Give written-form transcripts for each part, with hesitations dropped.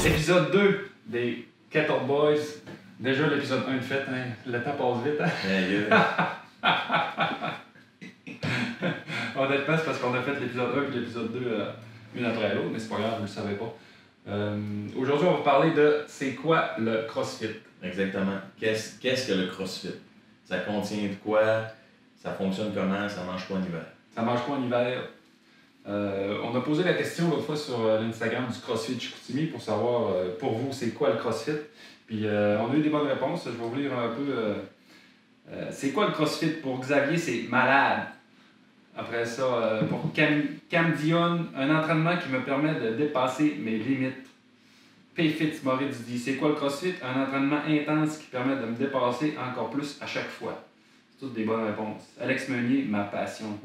Épisode 2 des Kettle Boys. Déjà l'épisode 1 de fait, hein? Le temps passe vite. Hein? Honnêtement, c'est parce qu'on a fait l'épisode 1 et l'épisode 2 une après l'autre, mais c'est pas grave, vous ne le savez pas. Aujourd'hui, on va parler de c'est quoi le CrossFit. Exactement. Qu'est-ce que le CrossFit? Ça contient de quoi? Ça fonctionne comment? Ça mange quoi en hiver? Ça mange quoi en hiver? On a posé la question l'autre fois sur l'Instagram du CrossFit Chicoutimi pour savoir pour vous c'est quoi le CrossFit. Puis on a eu des bonnes réponses. Je vais vous lire un peu. C'est quoi le CrossFit? Pour Xavier, c'est malade. Après ça, pour Cam Dion, un entraînement qui me permet de dépasser mes limites. P-Fit Moritz dit c'est quoi le CrossFit? Un entraînement intense qui permet de me dépasser encore plus à chaque fois. C'est toutes des bonnes réponses. Alex Meunier, ma passion.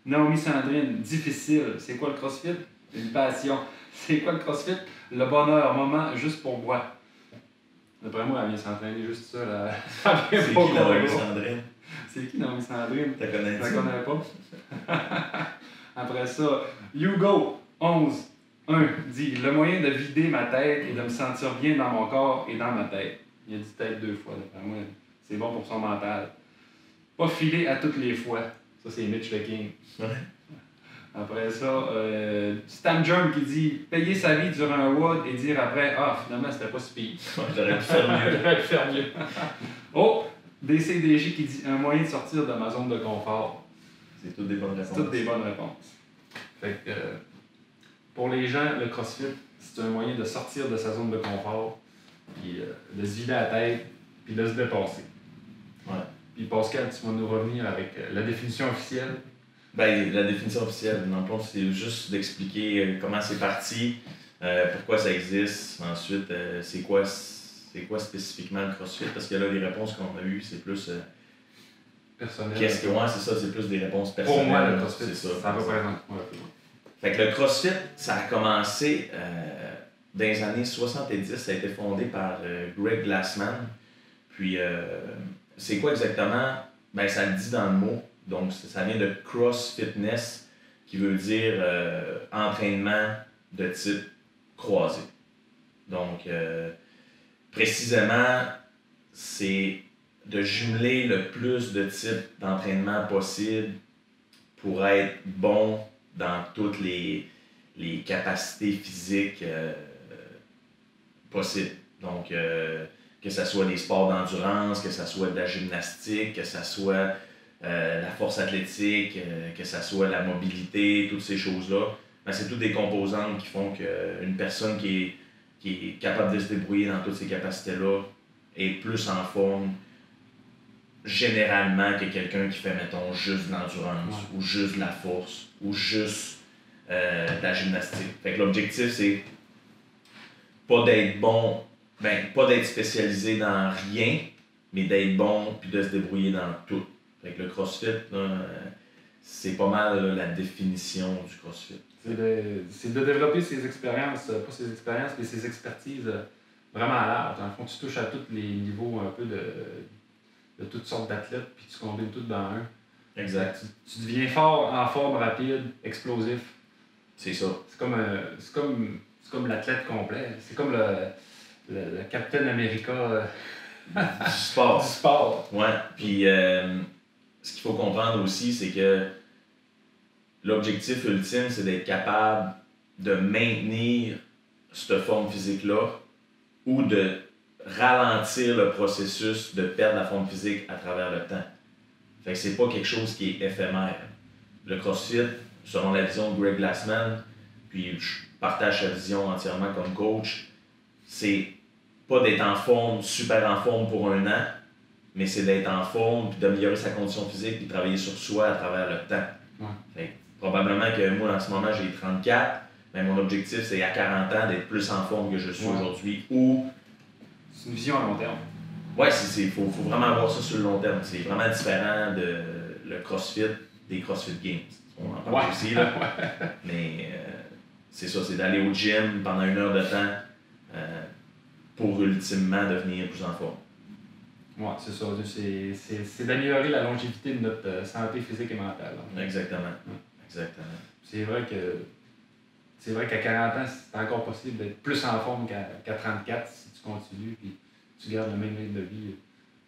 Naomi Sandrine, difficile. C'est quoi le CrossFit? Une passion. C'est quoi le CrossFit? Le bonheur, moment juste pour moi. D'après moi, elle vient s'entraîner juste ça. Là. C'est qui Naomi Sandrine? C'est qui Naomi Sandrine? T'as connais Je la connais pas. Après ça, Hugo, 11, 1, dit le moyen de vider ma tête et de me sentir bien dans mon corps et dans ma tête. Il a dit tête 2 fois, d'après moi. C'est bon pour son mental. Pas filer à toutes les fois. Ça, c'est Mitch le King. Ouais. Après ça, Stan Germ qui dit payer sa vie durant un WOD et dire après ah, finalement, c'était pas si pire. J'aurais pu faire mieux. J'aurais pu faire mieux. Oh, DCDJ qui dit un moyen de sortir de ma zone de confort. C'est toutes des bonnes réponses. Toutes des bonnes réponses. Fait que, pour les gens, le CrossFit, c'est un moyen de sortir de sa zone de confort, puis de se vider la tête, puis de se dépasser. Ouais. Puis Pascal, tu vas nous revenir avec la définition officielle. Ben, la définition officielle, dans le fond, c'est juste d'expliquer comment c'est parti, pourquoi ça existe, ensuite, c'est quoi spécifiquement le CrossFit, parce que là, les réponses qu'on a eues, c'est plus... Personnel. Qu'est-ce que ouais, c'est ça, c'est plus des réponses personnelles. Pour moi, le CrossFit, c'est ça représente quoi? Fait que le CrossFit, ça a commencé dans les années 70, ça a été fondé par Greg Glassman. Puis, c'est quoi exactement? Ben, ça le dit dans le mot. Donc, ça vient de cross-fitness, qui veut dire entraînement de type croisé. Donc, précisément, c'est de jumeler le plus de types d'entraînement possible pour être bon dans toutes les capacités physiques possibles. Donc, que ce soit des sports d'endurance, que ce soit de la gymnastique, que ce soit la force athlétique, que ce soit la mobilité, toutes ces choses-là, ben, c'est toutes des composantes qui font qu'une personne qui est capable de se débrouiller dans toutes ces capacités-là est plus en forme généralement que quelqu'un qui fait, mettons, juste de l'endurance, ou juste de la force, ou juste de la gymnastique. Fait que l'objectif, c'est pas d'être bon, pas d'être spécialisé dans rien, mais d'être bon puis de se débrouiller dans tout. Fait que le CrossFit, là, c'est pas mal là, la définition du CrossFit. C'est de développer ses expériences, pas ses expériences, mais ses expertises vraiment à large. Dans le fond, tu touches à tous les niveaux un peu de toutes sortes d'athlètes, puis tu combines tout dans un. Exact. Tu deviens fort, en forme, rapide, explosif. C'est ça. C'est comme l'athlète complet. C'est comme le Captain America du sport. Du sport. Ouais. Puis ce qu'il faut comprendre aussi, c'est que l'objectif ultime, c'est d'être capable de maintenir cette forme physique-là ou de ralentir le processus de perdre la forme physique à travers le temps. Fait que c'est pas quelque chose qui est éphémère. Le CrossFit, selon la vision de Greg Glassman, puis je partage sa vision entièrement comme coach, c'est pas d'être en forme, super en forme pour un an, mais c'est d'être en forme, puis d'améliorer sa condition physique, puis de travailler sur soi à travers le temps. Ouais. Fait que, probablement que moi, en ce moment, j'ai 34, mais mon objectif, c'est à 40 ans d'être plus en forme que je suis aujourd'hui, ou... C'est une vision à long terme. Ouais, il faut vraiment voir ça sur le long terme. C'est vraiment différent de le CrossFit des CrossFit Games. On en parle aussi, là. Mais c'est ça, c'est d'aller au gym pendant 1 heure de temps pour ultimement devenir plus en forme. Oui, c'est ça. C'est d'améliorer la longévité de notre santé physique et mentale. Exactement. Exactement. C'est vrai que c'est vrai qu'à 40 ans, c'est encore possible d'être plus en forme qu'à 34 si tu continues puis tu gardes le même rythme de vie.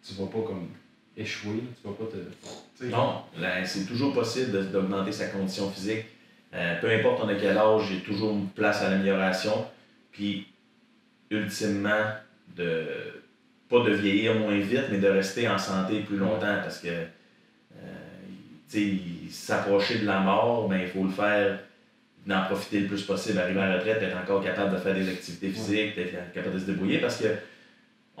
Tu vas pas comme échouer, là, tu vas pas te. Non, c'est toujours possible d'augmenter sa condition physique. Peu importe on a quel âge, il y a toujours une place à l'amélioration. Puis, ultimement, pas de vieillir moins vite, mais de rester en santé plus longtemps parce que s'approcher de la mort, ben, il faut le faire, d'en profiter le plus possible, arriver à la retraite, être encore capable de faire des activités physiques, être capable de se débrouiller parce que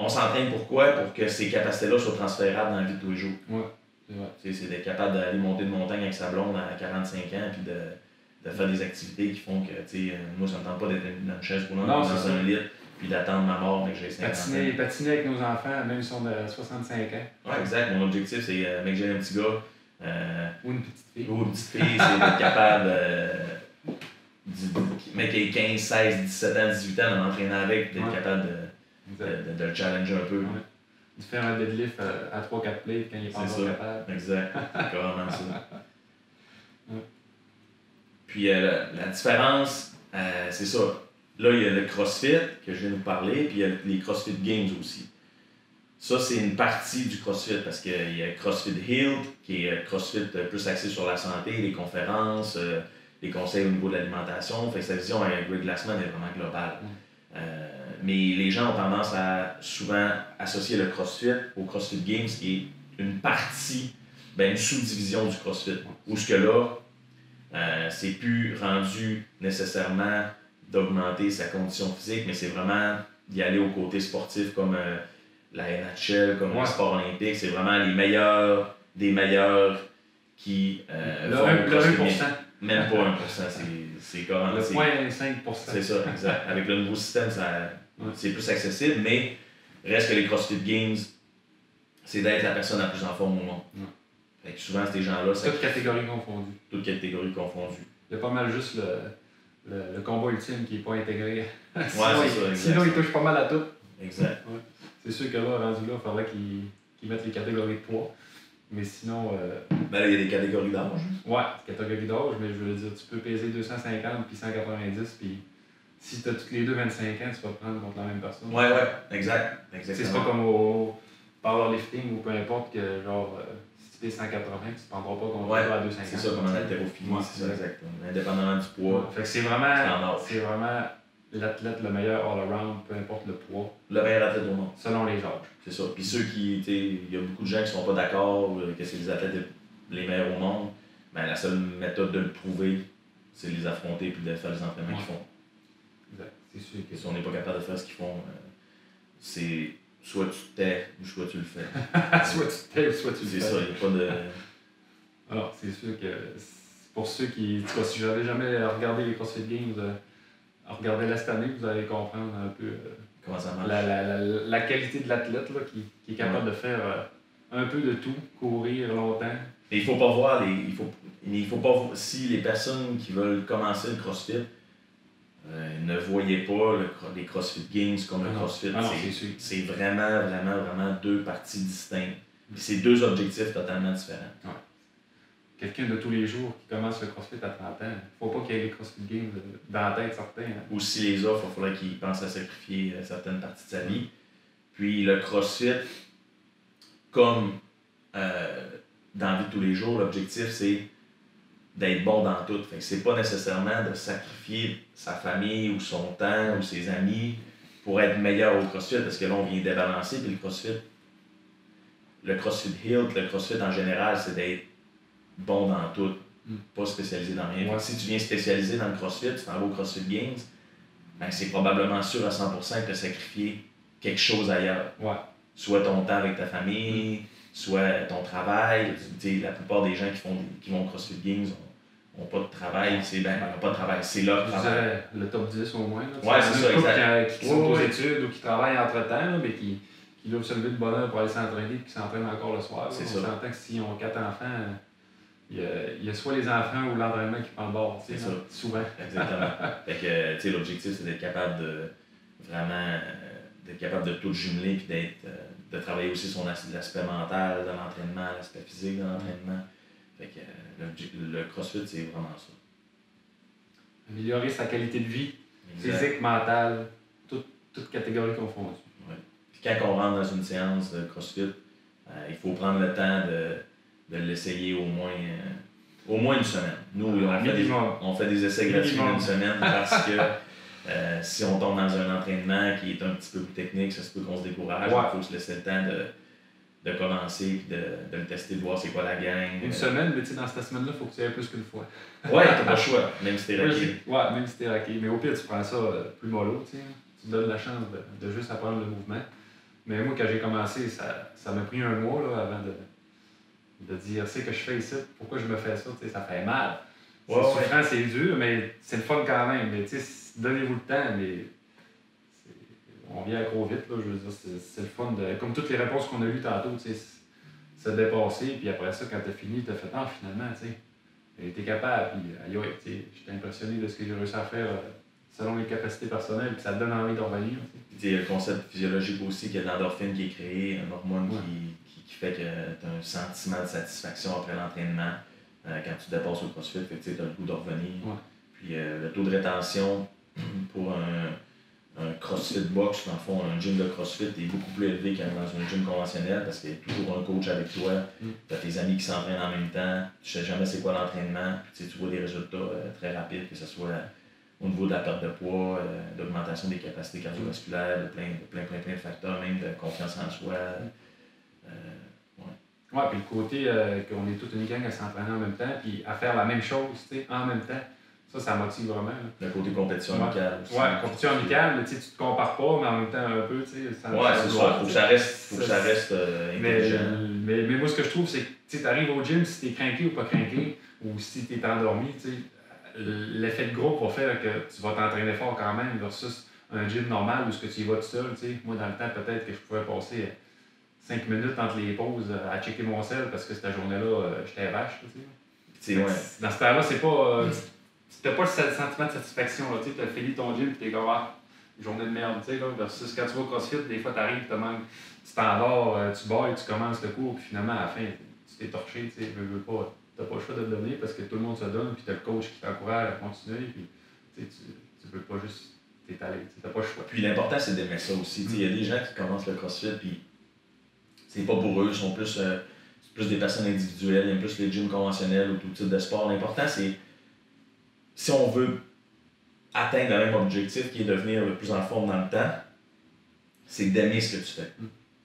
on s'entraîne pourquoi? Pour que ces capacités-là soient transférables dans la vie de tous les jours. Ouais, c'est vrai. C'est d'être capable d'aller monter de montagne avec sa blonde à 45 ans puis de faire des activités qui font que, moi, ça ne me tente pas d'être dans une chaise roulante dans un lit puis d'attendre ma mort mais que j'ai 50 ans. Patiner avec nos enfants, même si on a 65 ans. Ouais, exact. Mon objectif, c'est que j'ai un petit gars. Ou une petite fille. Ou une petite fille, c'est d'être capable, mec qui a 15, 16, 17 ans, 18 ans, de m'entraîner avec, d'être capable de le challenger un peu. Ouais. De faire un deadlift à 3-4 plates quand il est pas encore capable. Exact, c'est carrément ça. Ouais. Puis la différence, c'est ça. Là, il y a le CrossFit que je viens de vous parler, puis il y a les CrossFit Games aussi. Ça, c'est une partie du CrossFit parce qu'il y a CrossFit Health, qui est CrossFit plus axé sur la santé, les conférences, les conseils au niveau de l'alimentation. Fait que sa vision avec Greg Glassman est vraiment globale. Mais les gens ont tendance à souvent associer le CrossFit au CrossFit Games, qui est une partie, une sous-division du CrossFit. Où ce que là, c'est plus rendu nécessairement d'augmenter sa condition physique, mais c'est vraiment d'y aller au côté sportif comme la NHL, comme les sports olympiques. C'est vraiment les meilleurs des meilleurs qui le 1%. Même pas 1%, c'est carrément... Le 0,5%. C'est ça, exact. Avec le nouveau système, c'est plus accessible, mais reste que les CrossFit Games, c'est d'être la personne la plus en forme au monde. Fait que souvent, ces gens-là... Toutes catégories confondues. Toutes catégories confondues. Il y a pas mal juste le combat ultime qui n'est pas intégré. Sinon, il touche pas mal à tout. Exact. Ouais. C'est sûr que là, rendu là, il faudrait qu'ils mettent les catégories de poids. Mais sinon. Là, il y a des catégories d'âge. Ouais, catégories d'âge, mais je veux dire, tu peux peser 250 puis 190, puis si tu as toutes les deux 25 ans, tu vas te prendre contre la même personne. Ouais, exact. C'est pas comme au powerlifting ou peu importe que, genre, si tu pèses 180, tu te prendras pas contre toi à 250. C'est ça, comme en haltérophilie, c'est ça, exactement. Indépendamment du poids. Fait que c'est vraiment l'athlète le meilleur all-around, peu importe le poids. Le meilleur athlète au monde. Selon les âges. C'est ça. Puis ceux qui, il y a beaucoup de gens qui sont pas d'accord que c'est les athlètes les meilleurs au monde, la seule méthode de le prouver, c'est de les affronter et de faire les entraînements qu'ils font. Exact. C'est sûr que si on n'est pas capable de faire ce qu'ils font, c'est soit tu te tais ou soit tu le fais. soit tu te tais ou soit tu le fais. C'est ça, il n'y a pas de... Alors, c'est sûr que pour ceux qui... Si j'avais jamais regardé les CrossFit Games, regardez-la cette année, vous allez comprendre un peu comment ça marche. La qualité de l'athlète là, qui est capable de faire un peu de tout, courir longtemps. Et il faut pas voir il faut pas voir, si les personnes qui veulent commencer le CrossFit ne voyaient pas les CrossFit Games comme le CrossFit. C'est vraiment, vraiment, vraiment deux parties distinctes. Puis c'est deux objectifs totalement différents. Ouais. Quelqu'un de tous les jours qui commence le CrossFit à 30 ans, il ne faut pas qu'il y ait les CrossFit Games dans la tête, certains. Hein. Ou si les offres, il faudrait qu'il pense à sacrifier certaines parties de sa vie. Puis le CrossFit, comme dans la vie de tous les jours, l'objectif c'est d'être bon dans tout. Fait que c'est pas nécessairement de sacrifier sa famille ou son temps ou ses amis pour être meilleur au CrossFit, parce que là on vient débalancer, puis le CrossFit Health, le CrossFit en général, c'est d'être bon dans tout, pas spécialisé dans rien. Si tu viens spécialiser dans le CrossFit, tu t'en vas au CrossFit Games, c'est probablement sûr à 100% que tu as sacrifié quelque chose ailleurs. Ouais. Soit ton temps avec ta famille, soit ton travail. La plupart des gens qui vont au CrossFit Games n'ont pas de travail. Pas de travail, c'est leur travail. Le top 10 au moins. Ouais, c'est ça, exact. Qui sont aux études ou qui travaillent entre-temps, mais qui doivent se lever de bonne heure pour aller s'entraîner et qui s'entraînent encore le soir. C'est ça. On s'entend que s'ils ont 4 enfants, il y a soit les enfants ou l'entraînement qui prend le bord. C'est ça. Souvent. Exactement. Fait que l'objectif, c'est d'être capable de vraiment d'être capable de tout jumeler et de travailler aussi sur l'aspect mental de l'entraînement, l'aspect physique de l'entraînement. Fait que le CrossFit, c'est vraiment ça. améliorer sa qualité de vie, Exact. physique, mentale, toute catégorie confondue. Ouais. Puis quand on rentre dans une séance de CrossFit, il faut prendre le temps de l'essayer au moins une semaine. Nous, on fait des essais gratuits d'une semaine parce que si on tombe dans un entraînement qui est un petit peu plus technique, ça se peut qu'on se décourage. Il faut se laisser le temps de commencer et de le tester, de voir c'est quoi la gang. Une semaine, mais dans cette semaine-là, il faut que tu ailles plus qu'une fois. Ouais, t'as pas le choix, même si t'es raqué. Ouais, même si t'es raqué. Mais au pire, tu prends ça plus mollo, tu sais. Tu te donnes la chance de juste apprendre le mouvement. Mais moi, quand j'ai commencé, ça m'a pris un mois là, avant de dire, c'est que je fais ici, pourquoi je me fais ça, tu sais, ça fait mal. C'est souffrant, c'est dur, mais c'est le fun quand même. Mais tu sais, donnez-vous le temps, mais on vient accro vite, là, je veux dire, c'est le fun de. Comme toutes les réponses qu'on a eues tantôt, tu sais, se dépasser, puis après ça, quand t'as fini, t'as fait, finalement, tu sais, t'es capable, puis aïe, tu sais, j'étais impressionné de ce que j'ai réussi à faire selon les capacités personnelles, puis ça te donne envie de revenir. Il y a le concept physiologique aussi, qu'il y a de l'endorphine qui est créée, un hormone qui fait que tu as un sentiment de satisfaction après l'entraînement quand tu dépasses au CrossFit, fait que tu as le goût de revenir. Ouais. Puis le taux de rétention pour un CrossFit box, dans le fond, un gym de CrossFit est beaucoup plus élevé qu'un dans un gym conventionnel parce qu'il y a toujours un coach avec toi, tu as tes amis qui s'entraînent en même temps, tu sais jamais c'est quoi l'entraînement, puis tu vois des résultats très rapides, que ce soit au niveau de la perte de poids, d'augmentation des capacités cardiovasculaires, de plein de facteurs, même de confiance en soi. Ouais, puis le côté qu'on est toute une gang à s'entraîner en même temps, puis à faire la même chose, tu sais, en même temps, ça motive vraiment. Là. Le côté compétition amicale aussi. Ouais, compétition amicale, mais tu te compares pas, mais en même temps un peu, tu sais. C'est ça, faut que ça reste intelligent. Mais moi, ce que je trouve, c'est que tu arrives au gym, si t'es craqué ou pas craqué, ou si t'es endormi, tu sais, l'effet de groupe va faire que tu vas t'entraîner fort quand même versus un gym normal où ce que tu y vas tout seul, tu sais. Moi, dans le temps, peut-être que je pouvais passer 5 minutes entre les pauses à checker mon sel parce que cette journée-là, j'étais vache, tu sais. Dans ce temps-là, c'est pas... t'as pas le sentiment de satisfaction, tu sais, t'as fini ton gym et t'es comme, journée de merde, tu sais, versus quand tu vas au CrossFit, des fois t'arrives, tu t'endors, tu bailles, tu commences le cours, puis finalement, à la fin, tu t'es torché, tu sais, t'as pas le choix de le donner parce que tout le monde se donne, puis t'as le coach qui t'encourage à continuer, puis tu peux pas juste t'étaler, t'as pas le choix. Puis l'important, c'est d'aimer ça aussi, il y a des gens qui commencent le CrossFit, puis c'est pas pour eux, ils sont plus des personnes individuelles, ils aiment plus les gyms conventionnels ou tout type de sport. L'important, c'est si on veut atteindre le même objectif qui est de devenir le plus en forme dans le temps, c'est d'aimer ce que tu fais.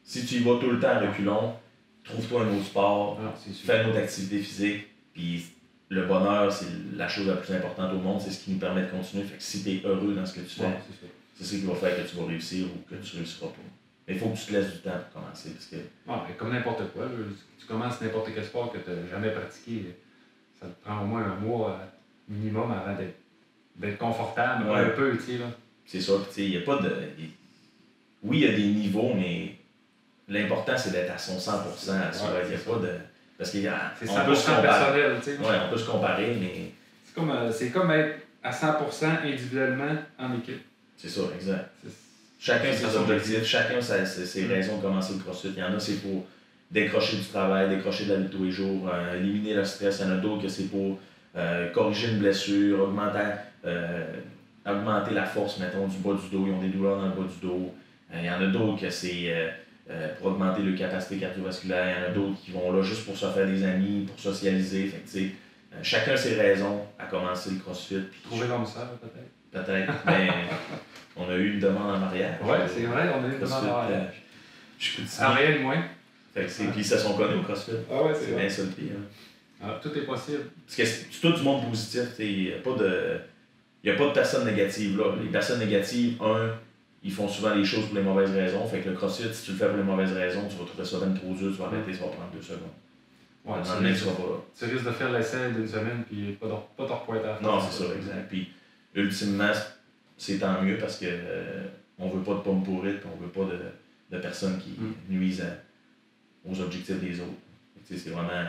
Si tu y vas tout le temps à reculons, trouve-toi un autre sport, fais une autre activité physique, puis le bonheur, c'est la chose la plus importante au monde, c'est ce qui nous permet de continuer. Fait que si tu es heureux dans ce que tu fais, c'est ce qui va faire que tu vas réussir ou que tu ne réussiras pas. Mais il faut que tu te laisses du temps pour commencer. Parce que... mais comme n'importe quoi, tu commences n'importe quel sport que tu n'as jamais pratiqué, ça te prend au moins un mois minimum avant d'être confortable un peu, tu sais. C'est ça, tu sais, il n'y a pas de... Oui, il y a des niveaux, mais l'important, c'est d'être à son 100% à soi. Il n'y a pas de... Parce qu'il y a... C'est 100% personnel, tu sais. Oui, on peut se comparer, mais... C'est comme être à 100% individuellement en équipe. C'est ça, exact. Chacun ses objectifs, chacun ses raisons de commencer le CrossFit. Il y en a, c'est pour décrocher du travail, décrocher de la vie de tous les jours, éliminer le stress. Il y en a d'autres que c'est pour corriger une blessure, augmenter la force, mettons, du bas du dos. Ils ont des douleurs dans le bas du dos. Il y en a d'autres que c'est pour augmenter leur capacité cardiovasculaire. Il y en a d'autres qui vont là juste pour se faire des amis, pour socialiser. Fait que, chacun ses raisons à commencer le CrossFit. Trouver l'homme sœur, peut-être. Peut-être, mais on a eu une demande en mariage. Oui, c'est vrai, on a eu une demande en mariage. Je peux te dire. En rien de moins. Puis ils se sont connus au CrossFit. Ah ouais, c'est bien ça le pire. Tout est possible. Parce que c'est tout du monde positif. Il n'y a pas de personnes négatives là. Les personnes négatives, ils font souvent les choses pour les mauvaises raisons. Fait que le CrossFit, si tu le fais pour les mauvaises raisons, tu vas trouver ça même trop dur, tu vas arrêter, ça va prendre 2 secondes. Ouais, tu risques de faire l'essai d'une semaine puis pas te repointer à la fin. Non, c'est ça, exact. Puis ultimement, c'est tant mieux parce que on veut pas de pommes pourrites, on veut pas de personnes qui nuisent aux objectifs des autres. C'est vraiment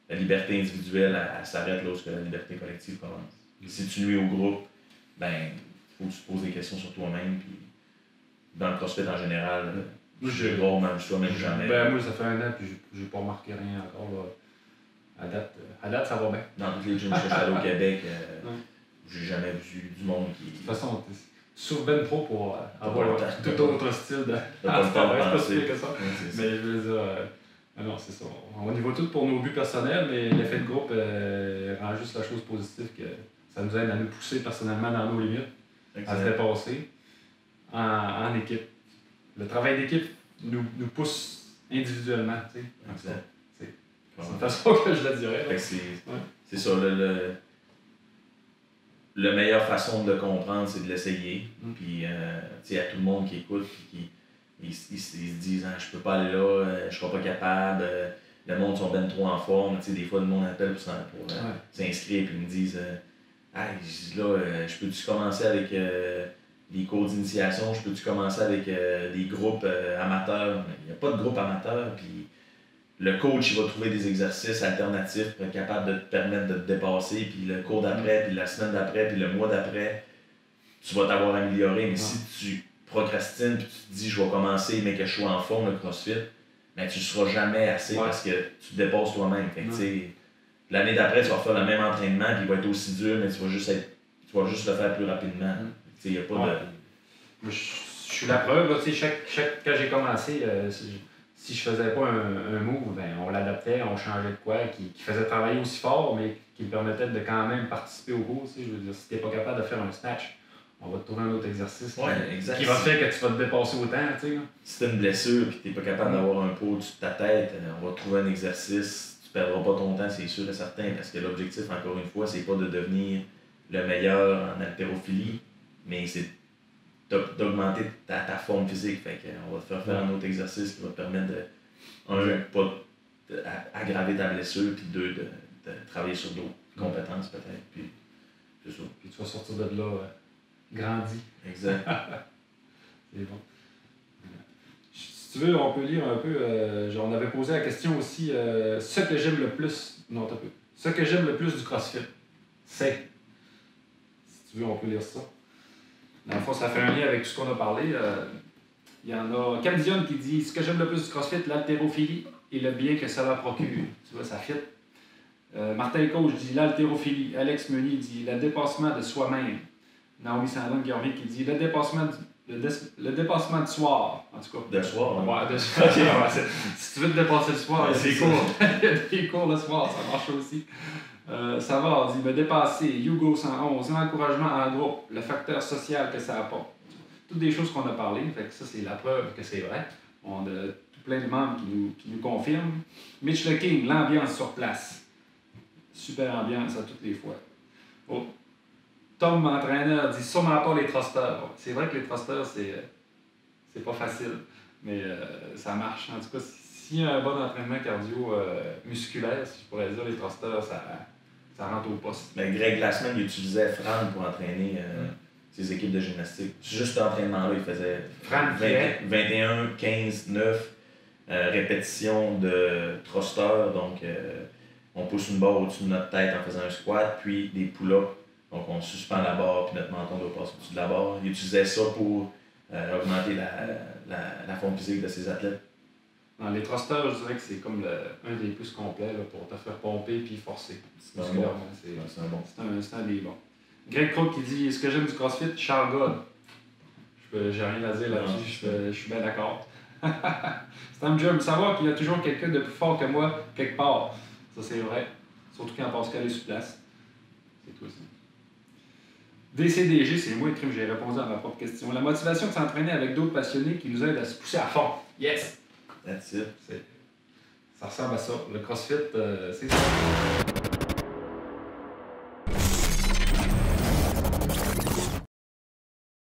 la liberté individuelle, elle s'arrête là où la liberté collective commence. Si tu nuis au groupe, ben faut que tu te poses des questions sur toi-même. Puis dans le CrossFit en général, je gros, même toi-même jamais. Moi, ça fait 1 an puis j'ai pas remarqué rien encore. Là. À date, ça va bien. Dans tous les gyms que je suis allé au Québec, j'ai jamais vu du monde qui. De toute façon, tu souffres ben trop pour avoir T'as tout autre style de. T'as pas le temps de c'est pas si penser. pire que ça. Mais je veux dire, non, c'est ça. On y va tout pour nos buts personnels, mais l'effet de groupe rend juste la chose positive que ça nous aide à nous pousser personnellement dans nos limites, à se dépasser en équipe. Le travail d'équipe nous pousse individuellement, tu sais. Exact. C'est une façon que je le dirais. C'est ça, la meilleure façon de le comprendre, c'est de l'essayer. Puis, tu sais, à tout le monde qui écoute, puis ils se disent ah, je peux pas aller là, je serai pas capable, le monde sont ben trop en forme. Tu sais, des fois, le monde appelle pour s'inscrire, puis ils me disent je peux-tu commencer avec des cours d'initiation, je peux-tu commencer avec des groupes amateurs? Il n'y a pas de groupe amateur, puis le coach il va trouver des exercices alternatifs pour être capable de te permettre de te dépasser, puis le cours d'après, puis la semaine d'après, puis le mois d'après, tu vas t'avoir amélioré. Mais si tu procrastines, puis tu te dis je vais commencer, mais que je sois en forme, le CrossFit, mais tu ne seras jamais assez parce que tu te dépasses toi-même. Fait que, l'année d'après, tu vas faire le même entraînement, puis il va être aussi dur, mais tu vas juste le faire plus rapidement. Il n'y a pas de. Je suis la preuve, là, quand j'ai commencé, si je faisais pas un move, ben, on l'adaptait, on changeait de quoi, qui faisait travailler aussi fort, mais qui me permettait de quand même participer au cours. Je veux dire, si tu n'es pas capable de faire un snatch, on va te trouver un autre exercice qui va faire que tu vas te dépasser autant. Si tu as une blessure et que tu n'es pas capable d'avoir un pot au-dessus de ta tête, on va te trouver un exercice. Tu ne perdras pas ton temps, c'est sûr et certain, parce que l'objectif, encore une fois, c'est pas de devenir le meilleur en haltérophilie, mais c'est d'augmenter ta forme physique. Fait on va te faire un autre exercice qui va te permettre aggraver ta blessure, puis de travailler sur d'autres compétences peut-être. Puis c'est ça. Puis tu vas sortir de là grandi. Exact. C'est bon. Si tu veux, on peut lire un peu. On avait posé la question aussi. Ce que j'aime le plus. Non, t'as peu. Ce que j'aime le plus du CrossFit, c'est. Si tu veux, on peut lire ça. Dans le fond, ça fait un lien avec tout ce qu'on a parlé. Il y en a Camdion qui dit ce que j'aime le plus du CrossFit, l'haltérophilie et le bien que ça va procurer. Tu vois, ça fit. Martin Coach dit l'haltérophilie. Alex Meunier dit le dépassement de soi-même. Naomi Sandon-Guervin qui dit le dépassement de soir. En tout cas. De soir. Ouais, de soir. Okay, si tu veux te dépasser le soir, il y a des cours. Il y a des cours le soir, ça marche aussi. Savard dit me dépasser, Hugo 111, l'encouragement en groupe, le facteur social que ça apporte. Toutes des choses qu'on a parlé, fait que ça c'est la preuve que c'est vrai. On a tout plein de membres qui nous confirment. Mitch Le King, l'ambiance sur place. Super ambiance à toutes les fois. Oh. Tom, entraîneur, dit sûrement pas les thrusters. C'est vrai que les thrusters, c'est pas facile, mais ça marche. En tout cas, s'il y a un bon entraînement cardio-musculaire, si je pourrais dire, les thrusters, ça rentre au poste. Mais Greg Glassman, il utilisait Fran pour entraîner ses équipes de gymnastique. Juste cet entraînement-là, il faisait 21, 15, 9 répétitions de thruster. Donc, on pousse une barre au-dessus de notre tête en faisant un squat, puis des pull-ups. Donc, on suspend la barre, puis notre menton doit passer au-dessus de la barre. Il utilisait ça pour augmenter la forme physique de ses athlètes. Dans les thrusters, je dirais que c'est comme un des plus complets là, pour te faire pomper puis forcer. C'est un bon. C'est un des bons. Greg Croc qui dit ce que j'aime du CrossFit, Charles God. J'ai rien à dire là-dessus, je suis bien d'accord. C'est un job. Savoir qu'il y a toujours quelqu'un de plus fort que moi quelque part. Ça, c'est vrai. Surtout quand Pascal est sur place. C'est tout ça. DCDG, c'est moi qui j'ai répondu à ma propre question. La motivation de s'entraîner avec d'autres passionnés qui nous aident à se pousser à fond. Yes! That's it. Ça ressemble à ça. Le CrossFit, c'est ça.